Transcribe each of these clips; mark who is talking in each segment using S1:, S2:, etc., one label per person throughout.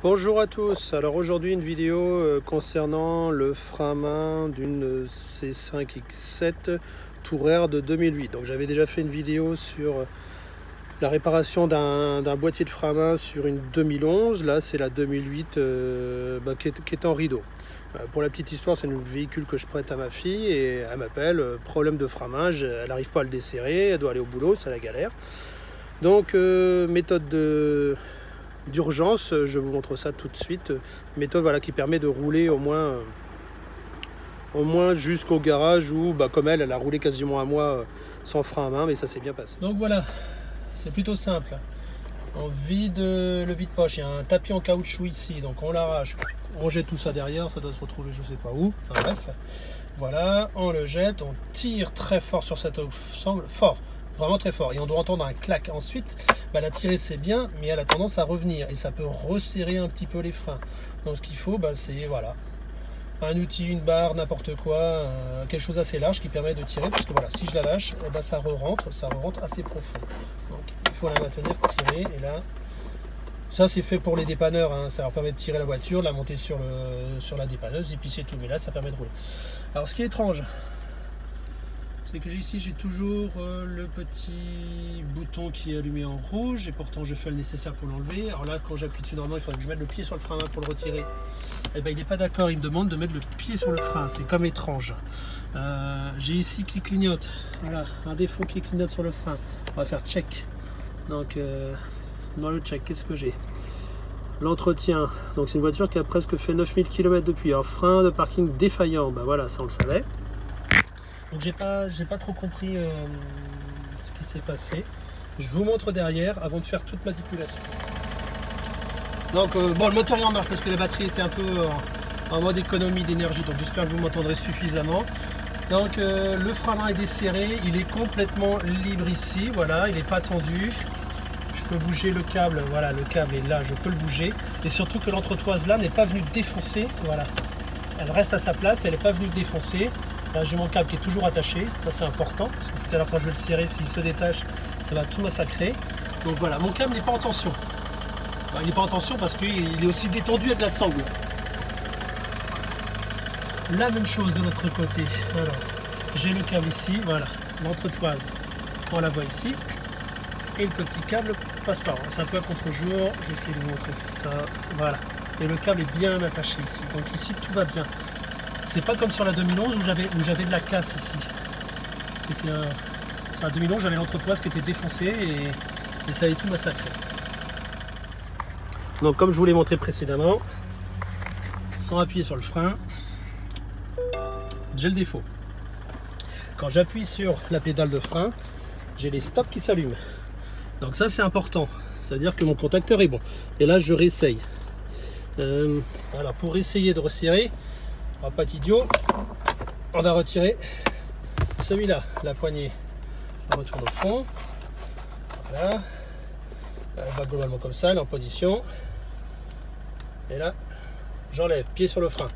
S1: Bonjour à tous, alors aujourd'hui une vidéo concernant le frein à main d'une C5X7 Tourer de 2008. Donc j'avais déjà fait une vidéo sur la réparation d'un boîtier de frein à main sur une 2011. Là c'est la 2008 qui est en rideau. Pour la petite histoire, c'est un véhicule que je prête à ma fille et elle m'appelle, problème de frein à main, elle n'arrive pas à le desserrer, elle doit aller au boulot, c'est la galère. Donc méthode d'urgence, je vous montre ça tout de suite. Méthode voilà, qui permet de rouler au moins jusqu'au garage où, comme elle a roulé quasiment un mois sans frein à main, mais ça s'est bien passé. Donc voilà, c'est plutôt simple. On vide le vide-poche, il y a un tapis en caoutchouc ici, donc on l'arrache, on jette tout ça derrière, ça doit se retrouver je sais pas où, enfin bref. Voilà, on le jette, on tire très fort sur cette sangle, fort. Vraiment très fort, et on doit entendre un clac. Ensuite, la tirer c'est bien, mais elle a tendance à revenir et ça peut resserrer un petit peu les freins. Donc ce qu'il faut, c'est voilà, un outil, une barre, n'importe quoi, quelque chose assez large qui permet de tirer, parce que voilà, si je la lâche, ça re-rentre assez profond. Donc il faut la maintenir, tirer, et là, ça c'est fait pour les dépanneurs, hein, ça leur permet de tirer la voiture, de la monter sur la dépanneuse, et puis c'est tout, mais là ça permet de rouler. Alors ce qui est étrange, c'est que j'ai toujours le petit bouton qui est allumé en rouge, et pourtant je fais le nécessaire pour l'enlever. Alors là, quand j'appuie dessus, normalement il faudrait que je mette le pied sur le frein à main pour le retirer. Et il n'est pas d'accord, il me demande de mettre le pied sur le frein, c'est comme étrange. J'ai ici qui clignote, voilà, un défaut qui clignote sur le frein. On va faire check. Donc dans le check, qu'est-ce que j'ai? L'entretien, donc c'est une voiture qui a presque fait 9000 km depuis. Alors frein de parking défaillant, voilà, ça on le savait. Donc j'ai pas trop compris ce qui s'est passé. Je vous montre derrière avant de faire toute manipulation. Donc le moteur est en marche parce que la batterie était un peu en mode économie d'énergie, donc j'espère que vous m'entendrez suffisamment. Donc le frein à main est desserré, il est complètement libre ici, voilà, il n'est pas tendu. Je peux bouger le câble, voilà, le câble est là, je peux le bouger. Et surtout que l'entretoise là n'est pas venue défoncer, voilà. Elle reste à sa place, elle n'est pas venue défoncer. Là j'ai mon câble qui est toujours attaché, ça c'est important, parce que tout à l'heure quand je vais le serrer, s'il se détache, ça va tout massacrer. Donc voilà, mon câble n'est pas en tension. Il n'est pas en tension parce qu'il est aussi détendu avec la sangle. La même chose de l'autre côté. Alors, j'ai le câble ici, voilà, l'entretoise, on la voit ici, et le petit câble passe par là. C'est un peu à contre-jour, j'essaie de vous montrer ça, voilà. Et le câble est bien attaché ici, donc ici tout va bien. C'est pas comme sur la 2011 où j'avais de la casse ici. Sur la 2011 j'avais l'entretoise qui était défoncée et ça avait tout massacré. Donc comme je vous l'ai montré précédemment, sans appuyer sur le frein, j'ai le défaut. Quand j'appuie sur la pédale de frein, j'ai les stops qui s'allument. Donc ça c'est important, c'est-à-dire que mon contacteur est bon. Et là je réessaye. Alors pour essayer de resserrer, on va pas être idiot, on va retirer celui-là, la poignée, on retourne au fond, voilà, elle va globalement comme ça, elle est en position, et là, j'enlève, pied sur le frein.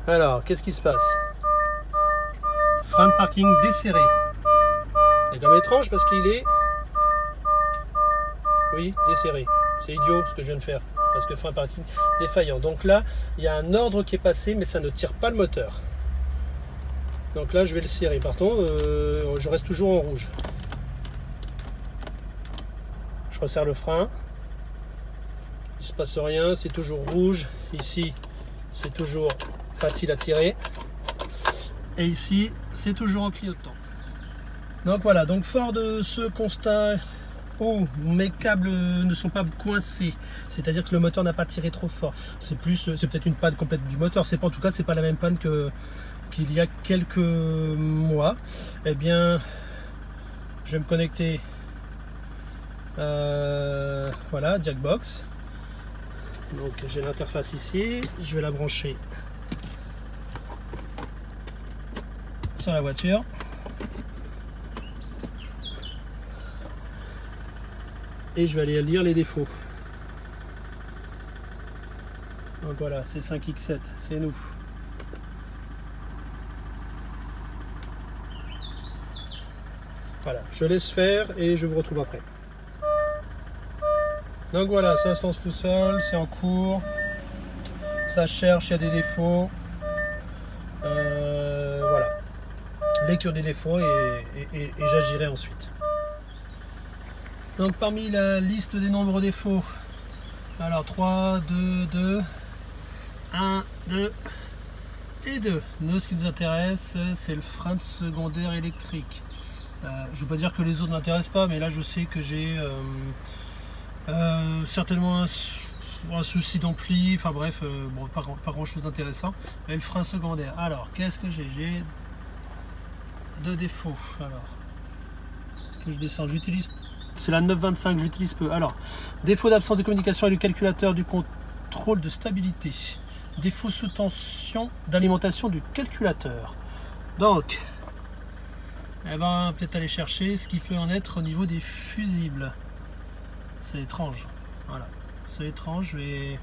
S1: Alors, qu'est-ce qui se passe? Frein de parking desserré. C'est quand même étrange parce qu'il est, oui, desserré, c'est idiot ce que je viens de faire. Parce que frein parking défaillant. Donc là, il y a un ordre qui est passé, mais ça ne tire pas le moteur. Donc là, je vais le serrer. Pardon, je reste toujours en rouge. Je resserre le frein. Il ne se passe rien, c'est toujours rouge. Ici, c'est toujours facile à tirer. Et ici, c'est toujours en clignotant. Donc voilà, donc fort de ce constat, mes câbles ne sont pas coincés, c'est-à-dire que le moteur n'a pas tiré trop fort. C'est peut-être une panne complète du moteur. C'est pas, en tout cas, c'est pas la même panne qu'il y a quelques mois. Eh bien, je vais me connecter. Voilà, Jackbox. Donc j'ai l'interface ici. Je vais la brancher sur la voiture. Et je vais aller lire les défauts. Donc voilà, c'est C5X7, c'est nous. Voilà, je laisse faire et je vous retrouve après. Donc voilà, ça se lance tout seul, c'est en cours, ça cherche, il y a des défauts. Voilà, lecture des défauts et j'agirai ensuite. Donc parmi la liste des nombreux défauts, alors 3, 2, 2, 1, 2 et 2. Nous, ce qui nous intéresse, c'est le frein de secondaire électrique. Je ne veux pas dire que les autres ne m'intéressent pas, mais là je sais que j'ai certainement un souci d'ampli, enfin bref, bon, pas grand chose d'intéressant. Mais le frein secondaire, alors qu'est-ce que j'ai? J'ai deux défauts. Alors, que je descends, j'utilise, c'est la 925, j'utilise peu. Alors, défaut d'absence de communication avec le calculateur du contrôle de stabilité. Défaut sous tension d'alimentation du calculateur. Donc, elle va peut-être aller chercher ce qui peut en être au niveau des fusibles. C'est étrange. Voilà, c'est étrange. Et de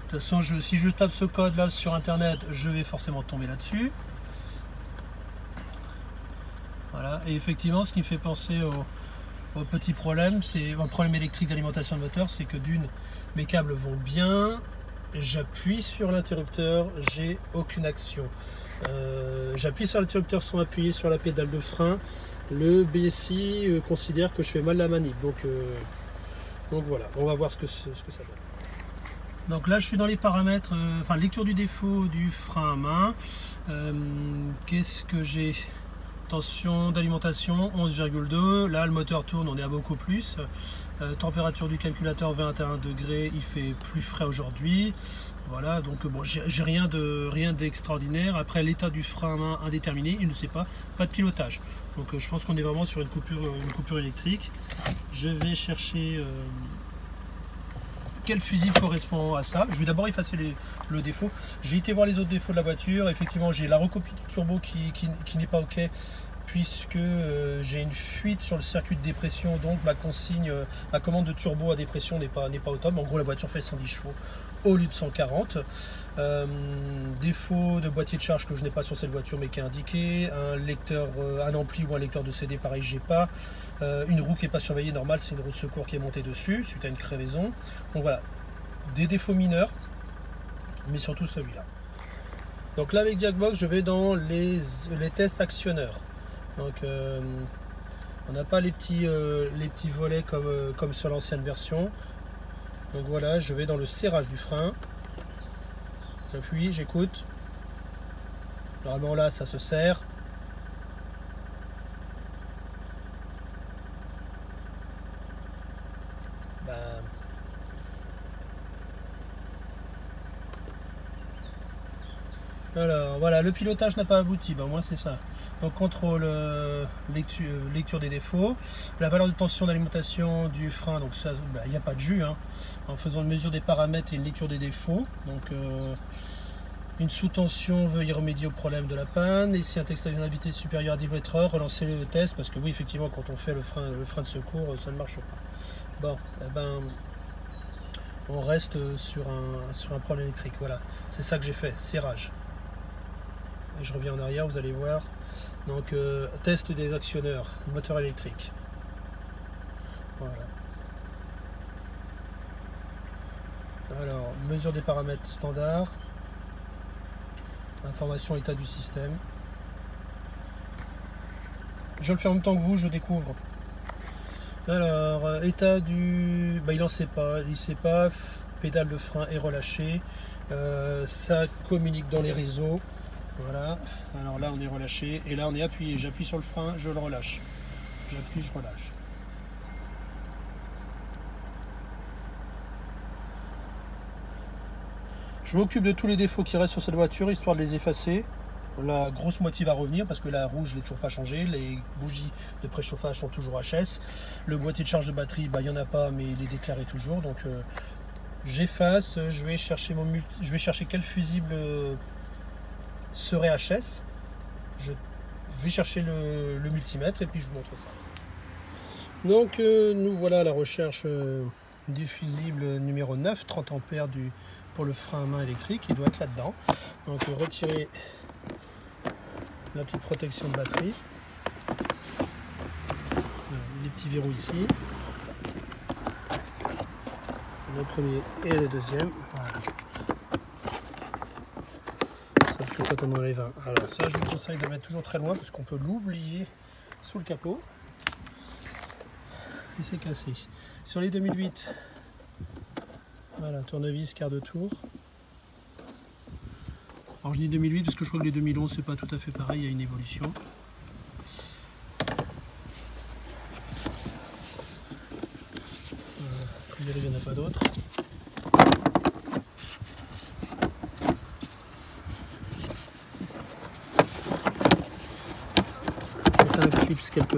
S1: toute façon, si je tape ce code là sur internet, je vais forcément tomber là-dessus. Voilà, et effectivement, ce qui me fait penser au petit problème, c'est un problème électrique d'alimentation de moteur, c'est que d'une, mes câbles vont bien, j'appuie sur l'interrupteur, j'ai aucune action. J'appuie sur l'interrupteur sans appuyer sur la pédale de frein, le BSI considère que je fais mal la manip. Donc voilà, on va voir ce que ça donne. Donc là je suis dans les paramètres, enfin lecture du défaut du frein à main. Qu'est-ce que j'ai? Tension d'alimentation 11,2, là le moteur tourne, on est à beaucoup plus. Température du calculateur 21 degrés, il fait plus frais aujourd'hui. Voilà, donc bon, j'ai rien d'extraordinaire. Après, l'état du frein à main indéterminé, il ne sait pas de pilotage. Donc je pense qu'on est vraiment sur une coupure électrique. Je vais chercher quel fusible correspond à ça. Je vais d'abord effacer le défaut. J'ai été voir les autres défauts de la voiture. Effectivement, j'ai la recopie du turbo qui n'est pas OK, puisque j'ai une fuite sur le circuit de dépression. Donc ma consigne, ma commande de turbo à dépression n'est pas au top. En gros, la voiture fait 110 chevaux au lieu de 140. Défaut de boîtier de charge que je n'ai pas sur cette voiture mais qui est indiqué. Un lecteur, un ampli ou un lecteur de CD, pareil, j'ai pas. Une roue qui n'est pas surveillée, normal, c'est une roue de secours qui est montée dessus suite à une crevaison. Donc voilà, des défauts mineurs, mais surtout celui-là. Donc là avec Jackbox, je vais dans les tests actionneurs. Donc on n'a pas les petits volets comme sur l'ancienne version. Donc voilà, je vais dans le serrage du frein. J'appuie, j'écoute. Normalement là ça se serre. Alors voilà, le pilotage n'a pas abouti, ben, moi c'est ça. Donc contrôle, lecture des défauts, la valeur de tension d'alimentation du frein, donc ça, il n'y a pas de jus, hein. En faisant une mesure des paramètres et une lecture des défauts. Donc une sous-tension, veuillez remédier au problème de la panne, et si un texte à une vitesse supérieure à 10 km/h, relancez le test, parce que oui effectivement quand on fait le frein de secours, ça ne marche pas. Bon, eh ben, on reste sur un problème électrique, voilà, c'est ça que j'ai fait, serrage. Et je reviens en arrière, vous allez voir. Donc test des actionneurs, moteur électrique. Voilà. Alors, mesure des paramètres standards. Information état du système. Je le fais en même temps que vous, je découvre. Alors, état du... il n'en sait pas, il ne sait pas. Pédale de frein est relâchée. Ça communique dans les réseaux. Voilà, alors là on est relâché et là on est appuyé, j'appuie sur le frein, je le relâche, j'appuie, je relâche. Je m'occupe de tous les défauts qui restent sur cette voiture histoire de les effacer. La grosse moitié va revenir parce que la rouge je l'ai toujours pas changé, les bougies de préchauffage sont toujours HS, le boîtier de charge de batterie, il n'y en a pas mais il est déclaré toujours, donc j'efface, je vais chercher quel fusible serait HS, je vais chercher le multimètre et puis je vous montre ça. Donc nous voilà à la recherche du fusible numéro 9, 30 ampères pour le frein à main électrique, il doit être là-dedans. Donc retirer la petite protection de batterie, les petits verrous ici. le premier et le deuxième. Voilà. Sauf que quand on enlève un. Alors ça, je vous conseille de mettre toujours très loin parce qu'on peut l'oublier sous le capot. Et c'est cassé. Sur les 2008, voilà, tournevis, quart de tour. Alors je dis 2008 parce que je crois que les 2011 c'est pas tout à fait pareil, il y a une évolution. Voilà, il n'y en a pas d'autres. Un clips quelque